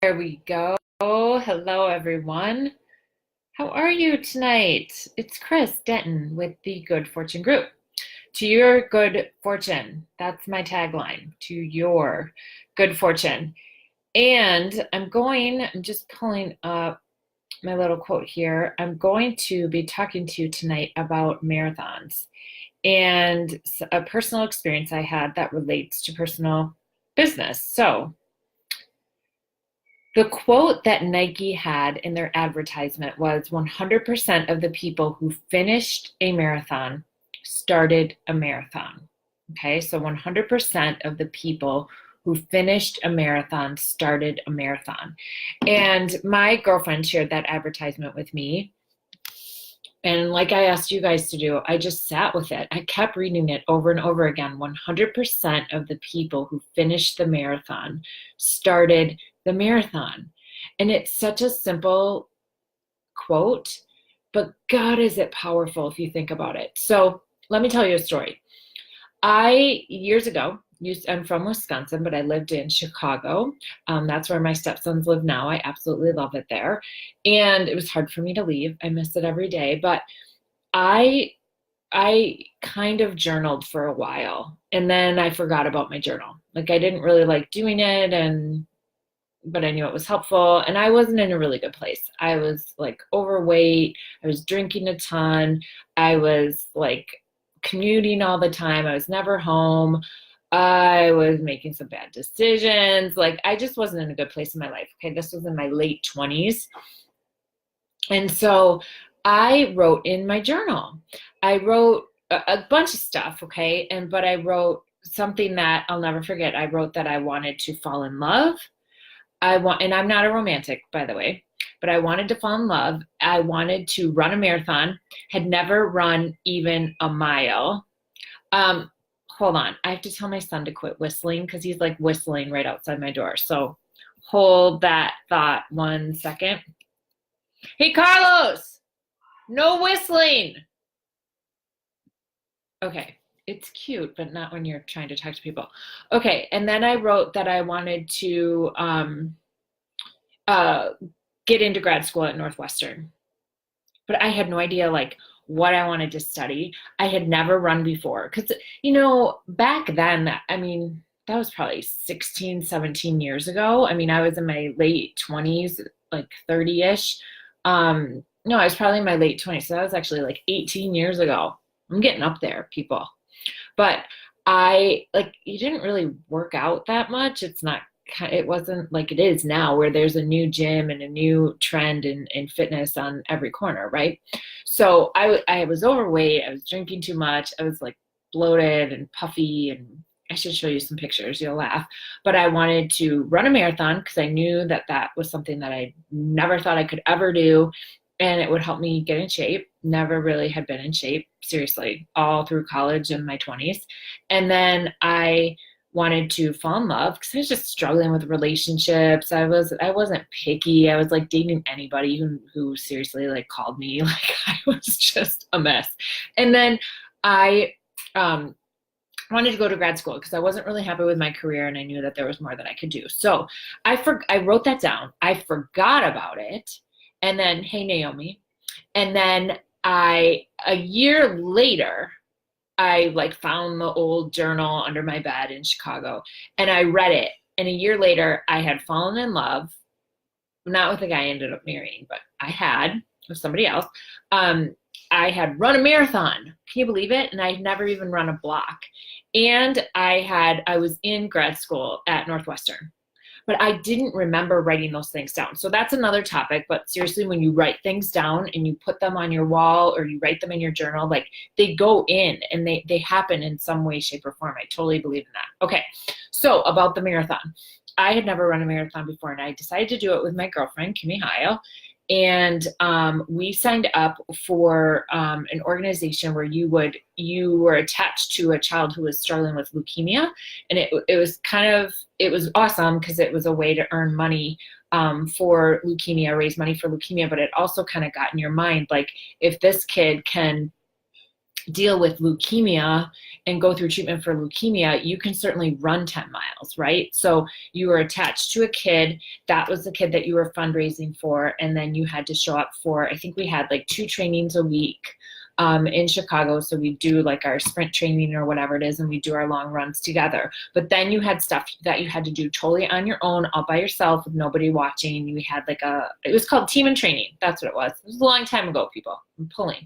There we go. Hello, everyone. How are you tonight? It's Chris Denton with the Good Fortune Group. To your good fortune. That's my tagline. To your good fortune. And I'm just pulling up my little quote here. I'm going to be talking to you tonight about marathons and a personal experience I had that relates to personal business. So, the quote that Nike had in their advertisement was 100% of the people who finished a marathon started a marathon. Okay, so 100% of the people who finished a marathon started a marathon. And my girlfriend shared that advertisement with me. And like I asked you guys to do, I just sat with it. I kept reading it over and over again. 100% of the people who finished the marathon started the marathon. And it's such a simple quote, but God, is it powerful if you think about it. So let me tell you a story. Years ago, I'm from Wisconsin, but I lived in Chicago. That's where my stepsons live now. I absolutely love it there. And it was hard for me to leave. I miss it every day. But I I kind of journaled for a while and then I forgot about my journal. Like I didn't really like doing it but I knew it was helpful and I wasn't in a really good place. I was like overweight, I was drinking a ton, I was like commuting all the time, I was never home. I was making some bad decisions. Like I just wasn't in a good place in my life. Okay, this was in my late 20s. And so I wrote in my journal. I wrote a bunch of stuff, okay? But I wrote something that I'll never forget. I wrote that I wanted to fall in love. And I'm not a romantic, by the way, but I wanted to fall in love. I wanted to run a marathon, had never run even a mile. Hold on. I have to tell my son to quit whistling because he's like whistling right outside my door. So hold that thought 1 second. Hey, Carlos, no whistling. Okay, it's cute, but not when you're trying to talk to people. Okay, and then I wrote that I wanted to uh, get into grad school at Northwestern, but I had no idea like what I wanted to study. I had never run before because, back then, I mean, that was probably 16, 17 years ago. I mean, I was in my late 20s, like 30-ish. No, I was probably in my late 20s. So that was actually like 18 years ago. I'm getting up there, people. But it didn't really work out that much. It wasn't like it is now where there's a new gym and a new trend in fitness on every corner, right? So I was overweight. I was drinking too much. I was like bloated and puffy, and I should show you some pictures. You'll laugh. But I wanted to run a marathon because I knew that that was something that I never thought I could ever do. And it would help me get in shape. Never really had been in shape, seriously, all through college and my 20s. And then I wanted to fall in love because I was just struggling with relationships. I wasn't picky. I was like dating anybody who seriously like called me. Like I was just a mess. And then I wanted to go to grad school because I wasn't really happy with my career and I knew that there was more that I could do. So I wrote that down. I forgot about it. And then, hey, Naomi. And then a year later, I like found the old journal under my bed in Chicago and I read it. And a year later, I had fallen in love, not with the guy I ended up marrying, but I had with somebody else. I had run a marathon. Can you believe it? And I had never even run a block. And I was in grad school at Northwestern. But I didn't remember writing those things down. So that's another topic. But seriously, when you write things down and you put them on your wall or you write them in your journal, like they go in and they happen in some way, shape, or form. I totally believe in that. Okay, so about the marathon. I had never run a marathon before, and I decided to do it with my girlfriend, Kimmy Heil. And we signed up for an organization where you were attached to a child who was struggling with leukemia, and it was awesome because it was a way to earn money for leukemia, raise money for leukemia. But it also kind of got in your mind like if this kid can deal with leukemia and go through treatment for leukemia, you can certainly run 10 miles, right? So you were attached to a kid. That was the kid that you were fundraising for. And then you had to show up for, I think we had like 2 trainings a week in Chicago. So we do like our sprint training or whatever it is, and we do our long runs together. But then you had stuff that you had to do totally on your own, all by yourself with nobody watching. We had like it was called team and training. That's what it was. It was a long time ago, people. I'm pulling.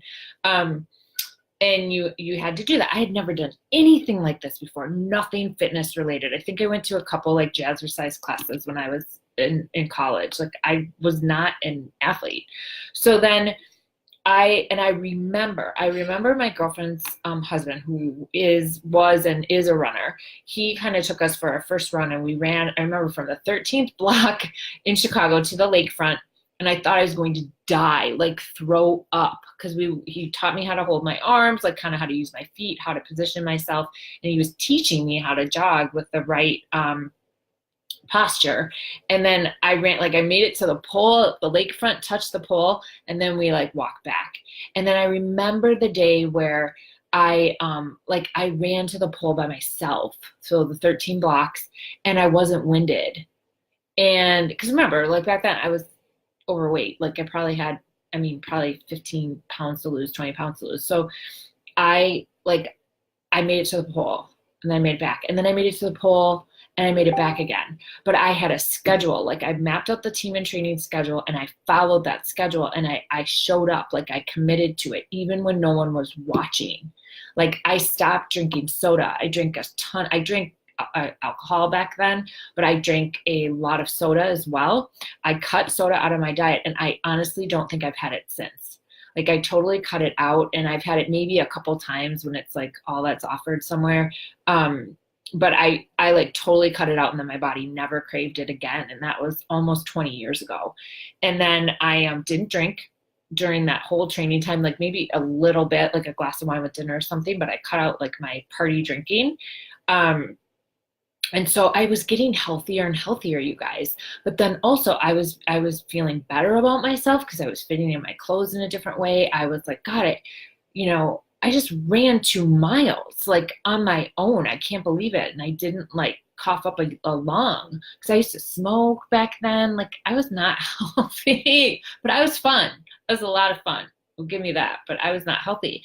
And you had to do that. I had never done anything like this before, nothing fitness related. I think I went to a couple like jazzercise classes when I was in college. Like I was not an athlete. So then I remember my girlfriend's husband, who was and is a runner. He kind of took us for our first run, and we ran, I remember, from the 13th block in Chicago to the lakefront. And I thought I was going to die, like throw up, because he taught me how to hold my arms, like kind of how to use my feet, how to position myself. And he was teaching me how to jog with the right posture. And then I ran, like I made it to the pole, the lakefront, touched the pole, and then we like walked back. And then I remember the day where I ran to the pole by myself, so the 13 blocks, and I wasn't winded. And because remember, like back then I was overweight. Like I probably had, probably 15 pounds to lose, 20 pounds to lose. So I made it to the pole, and then I made it back, and then I made it to the pole, and I made it back again. But I had a schedule. Like I mapped out the team and training schedule, and I followed that schedule, and I showed up. Like I committed to it even when no one was watching. Like I stopped drinking soda. I drank alcohol back then, but I drank a lot of soda as well. I cut soda out of my diet, and I honestly don't think I've had it since. Like I totally cut it out, and I've had it maybe a couple times when it's like all that's offered somewhere. But I like totally cut it out, and then my body never craved it again. And that was almost 20 years ago. And then I didn't drink during that whole training time, like maybe a little bit, like a glass of wine with dinner or something, but I cut out like my party drinking. And so I was getting healthier and healthier, you guys. But then also I was feeling better about myself because I was fitting in my clothes in a different way. I was like, God, I just ran 2 miles like on my own. I can't believe it. And I didn't like cough up a lung because I used to smoke back then. Like I was not healthy, but I was fun. It was a lot of fun. Well, give me that. But I was not healthy.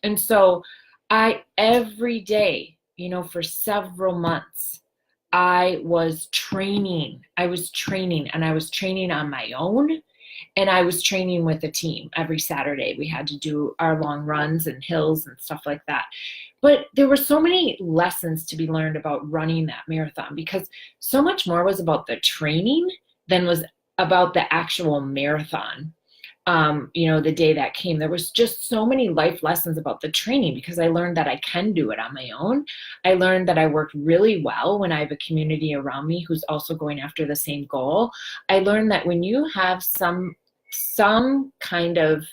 And so every day, for several months, I was training, and I was training on my own, and I was training with a team. Every Saturday we had to do our long runs and hills and stuff like that. But there were so many lessons to be learned about running that marathon, because so much more was about the training than was about the actual marathon. The day that came, there was just so many life lessons about the training, because I learned that I can do it on my own. I learned that I worked really well when I have a community around me who's also going after the same goal. I learned that when you have some kind of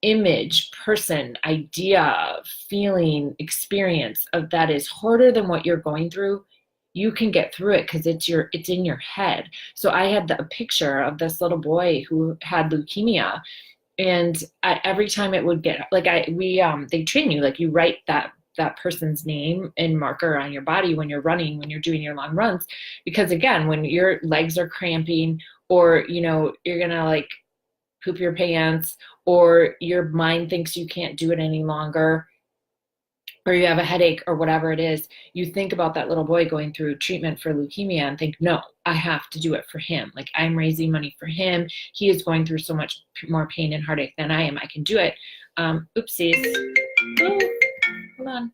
image, person, idea, feeling, experience of that is harder than what you're going through, you can get through it because it's in your head. So I had a picture of this little boy who had leukemia, and every time it would get they train you, like you write that person's name and marker on your body when you're running, when you're doing your long runs, because again, when your legs are cramping, or you're gonna like poop your pants, or your mind thinks you can't do it any longer, or you have a headache or whatever it is, you think about that little boy going through treatment for leukemia and think, no, I have to do it for him. Like I'm raising money for him. He is going through so much more pain and heartache than I am. I can do it. Oopsies. Oh, hold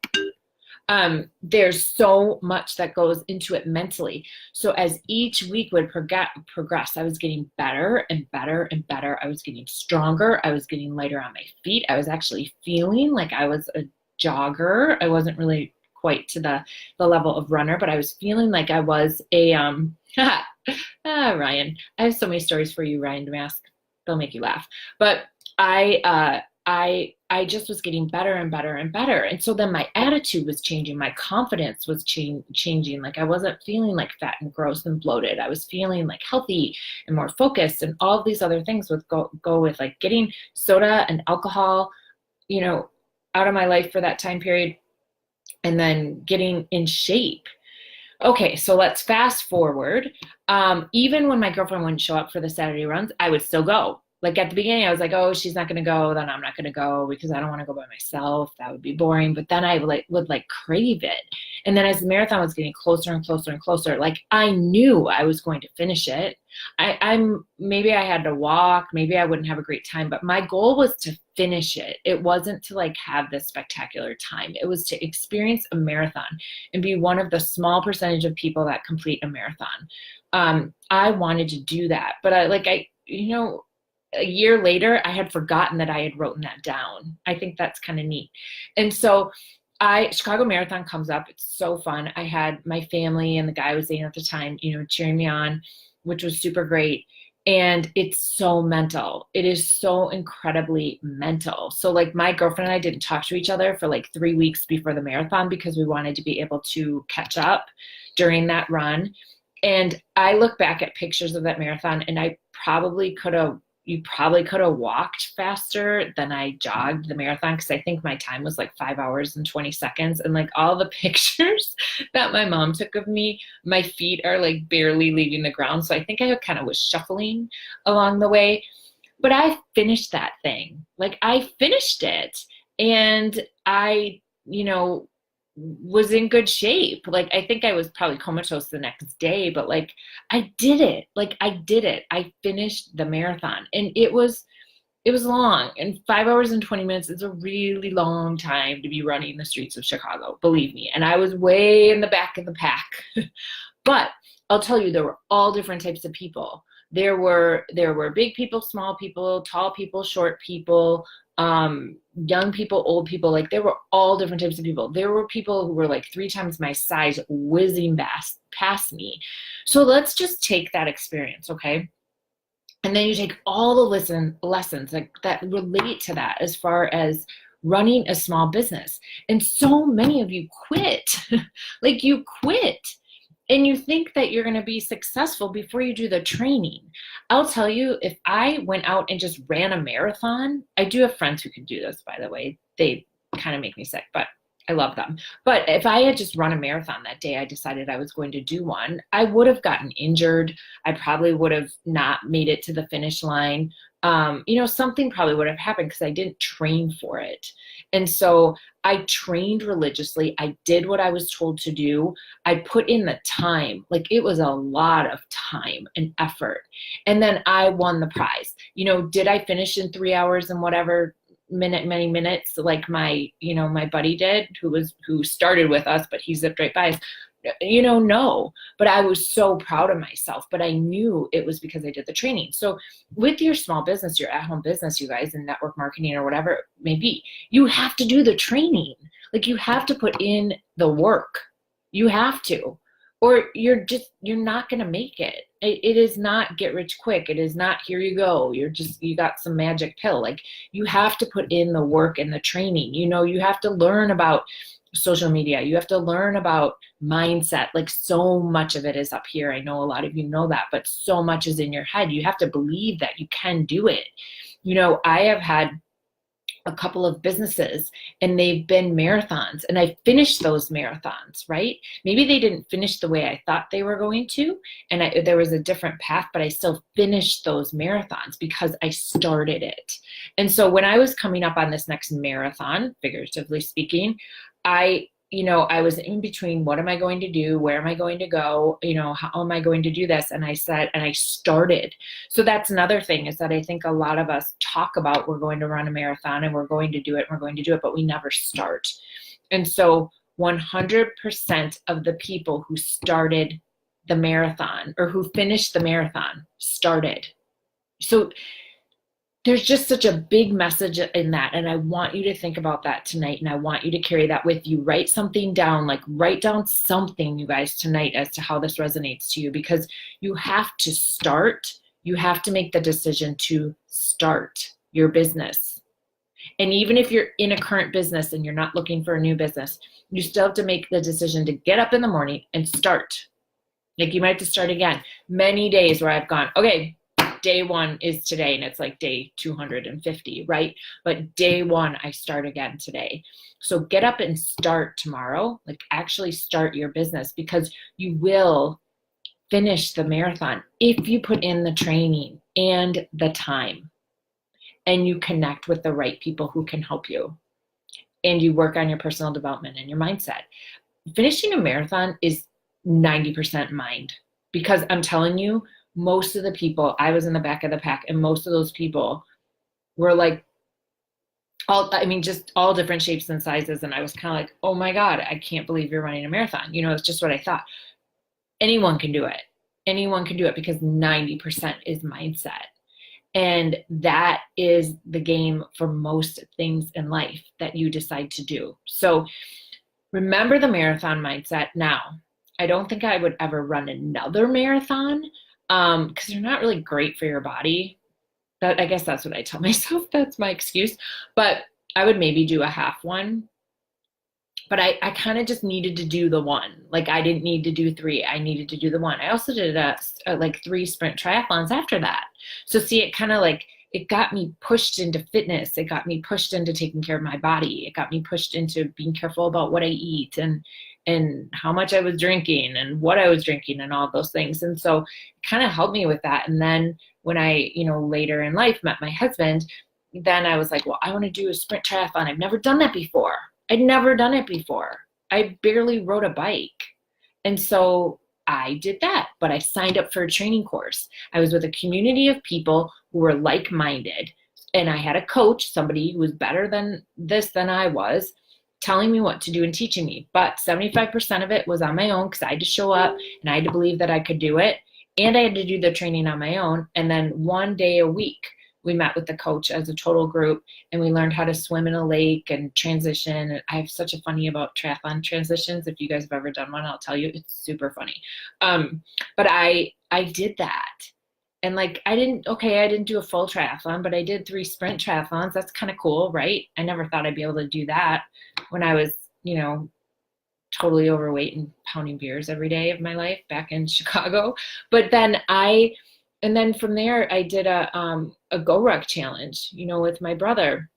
on. There's so much that goes into it mentally. So as each week would progress, I was getting better and better and better. I was getting stronger. I was getting lighter on my feet. I was actually feeling like I was a jogger. I wasn't really quite to the level of runner, but I was feeling like I was a Ryan. I have so many stories for you, Ryan Damask. They'll make you laugh. But I just was getting better and better and better. And so then my attitude was changing. My confidence was changing. Like I wasn't feeling like fat and gross and bloated. I was feeling like healthy and more focused, and all of these other things would go with like getting soda and alcohol, out of my life for that time period, and then getting in shape. Okay, so let's fast forward. Even when my girlfriend wouldn't show up for the Saturday runs, I would still go. Like at the beginning, I was like, oh, she's not going to go, then I'm not going to go because I don't want to go by myself. That would be boring. But then I would crave it. And then as the marathon was getting closer and closer and closer, like I knew I was going to finish it. Maybe I had to walk, maybe I wouldn't have a great time, but my goal was to finish it. It wasn't to like have this spectacular time. It was to experience a marathon and be one of the small percentage of people that complete a marathon. I wanted to do that, but a year later, I had forgotten that I had written that down. I think that's kind of neat. And so Chicago Marathon comes up. It's so fun. I had my family and the guy I was dating at the time, cheering me on, which was super great. And it's so mental. It is so incredibly mental. So like my girlfriend and I didn't talk to each other for like 3 weeks before the marathon because we wanted to be able to catch up during that run. And I look back at pictures of that marathon and you probably could have walked faster than I jogged the marathon because I think my time was like 5 hours and 20 seconds. And like all the pictures that my mom took of me, my feet are like barely leaving the ground. So I think I kind of was shuffling along the way. But I finished that thing. Like I finished it. And I, was in good shape. Like I think I was probably comatose the next day, but like I did it. I finished the marathon and it was long, and 5 hours and 20 minutes is a really long time to be running the streets of Chicago, believe me. And I was way in the back of the pack, but I'll tell you, there were all different types of people. There were big people, small people, tall people, short people, young people, old people. Like there were all different types of people. There were people who were like 3 times my size whizzing past me. So let's just take that experience, okay? And then you take all the lessons like that relate to that as far as running a small business. And so many of you quit. Like you quit. And you think that you're going to be successful before you do the training. I'll tell you, if I went out and just ran a marathon, I do have friends who can do this, by the way. They kind of make me sick, but I love them. But if I had just run a marathon that day, I decided I was going to do one, I would have gotten injured. I probably would have not made it to the finish line. Something probably would have happened because I didn't train for it. And so I trained religiously. I did what I was told to do. I put in the time. Like it was a lot of time and effort. And then I won the prize. Did I finish in 3 hours and whatever many minutes like my buddy did, who started with us, but he zipped right by us? No, but I was so proud of myself, but I knew it was because I did the training. So with your small business, your at-home business, you guys, in network marketing or whatever it may be, you have to do the training. Like you have to put in the work. You have to, or you're not going to make it. It is not get rich quick. It is not here you go. You got some magic pill. Like you have to put in the work and the training. You have to learn about social media. You have to learn about mindset. Like so much of it is up here. I know a lot of you know that, but so much is in your head. You have to believe that you can do it. I have had a couple of businesses and they've been marathons and I finished those marathons, right? Maybe they didn't finish the way I thought they were going to, and there was a different path, but I still finished those marathons because I started it. And so when I was coming up on this next marathon, figuratively speaking, I was in between, what am I going to do? Where am I going to go? How am I going to do this? And I started. So that's another thing, is that I think a lot of us talk about we're going to run a marathon and we're going to do it, but we never start. And so 100% of the people who started the marathon or who finished the marathon started. So there's just such a big message in that. And I want you to think about that tonight. And I want you to carry that with you. Write something down, write down something, you guys, tonight as to how this resonates to you, because you have to start. You have to make the decision to start your business. And even if you're in a current business and you're not looking for a new business, you still have to make the decision to get up in the morning and start. Like you might have to start again. Many days where I've gone, okay, day one is today, and it's like day 250, right? But day one, I start again today. So get up and start tomorrow, like actually start your business, because you will finish the marathon if you put in the training and the time, and you connect with the right people who can help you, and you work on your personal development and your mindset. Finishing a marathon is 90% mind, because I'm telling you, most of the people, I was in the back of the pack, and most of those people were like, just all different shapes and sizes. And I was kind of like, oh my God, I can't believe you're running a marathon. It's just what I thought. Anyone can do it. Anyone can do it, because 90% is mindset. And that is the game for most things in life that you decide to do. So remember the marathon mindset. Now, I don't think I would ever run another marathon, because they're not really great for your body. I guess that's what I tell myself. That's my excuse. But I would maybe do a half one. But I kind of just needed to do the one. Like, I didn't need to do 3. I needed to do the one. I also did like 3 sprint triathlons after that. So see, it kind of like, it got me pushed into fitness. It got me pushed into taking care of my body. It got me pushed into being careful about what I eat and how much I was drinking and what I was drinking and all those things. And so it kind of helped me with that. And then when I, later in life met my husband, then I was like, well, I want to do a sprint triathlon. I've never done that before. I'd never done it before. I barely rode a bike. And so I did that, but I signed up for a training course. I was with a community of people who were like-minded, and I had a coach, somebody who was better than I was, telling me what to do and teaching me. But 75% of it was on my own, because I had to show up and I had to believe that I could do it. And I had to do the training on my own. And then one day a week, we met with the coach as a total group, and we learned how to swim in a lake and transition. And I have such a funny about triathlon transitions. If you guys have ever done one, I'll tell you, it's super funny. But I did that. And like, I didn't do a full triathlon, but I did 3 sprint triathlons. That's kind of cool, right? I never thought I'd be able to do that when I was, totally overweight and pounding beers every day of my life back in Chicago. But then from there, I did a Go Ruck challenge, with my brother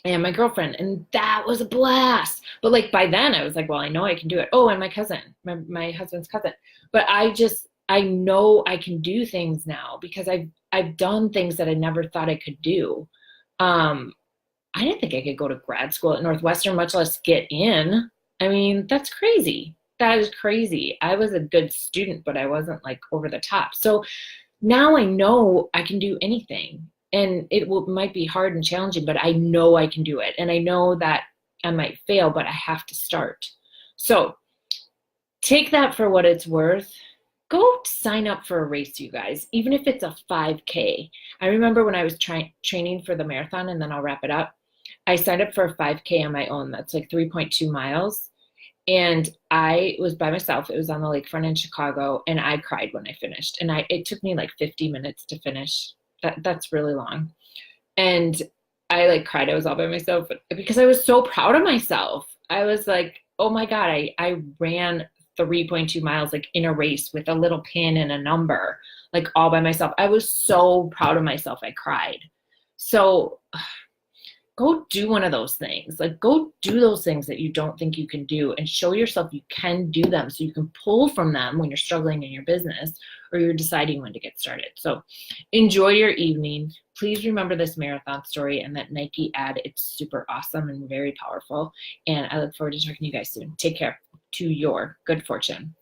and my girlfriend, and that was a blast. But like, by then I was like, well, I know I can do it. Oh, and my cousin, my husband's cousin. But I know I can do things now, because I've done things that I never thought I could do. I didn't think I could go to grad school at Northwestern, much less get in. I mean, that's crazy. That is crazy. I was a good student, but I wasn't like over the top. So now I know I can do anything, and might be hard and challenging, but I know I can do it. And I know that I might fail, but I have to start. So take that for what it's worth. Go sign up for a race, you guys, even if it's a 5K. I remember when I was training for the marathon, and then I'll wrap it up, I signed up for a 5K on my own. That's like 3.2 miles. And I was by myself. It was on the lakefront in Chicago, and I cried when I finished. And it took me like 50 minutes to finish. That's really long. And I like cried. I was all by myself because I was so proud of myself. I was like, oh my God, I ran 3.2 miles like in a race with a little pin and a number, like all by myself. I was so proud of myself. I cried. So go do one of those things. Like, go do those things that you don't think you can do, and show yourself you can do them, so you can pull from them when you're struggling in your business or you're deciding when to get started. So enjoy your evening. Please remember this marathon story and that Nike ad. It's super awesome and very powerful. And I look forward to talking to you guys soon. Take care. To your good fortune.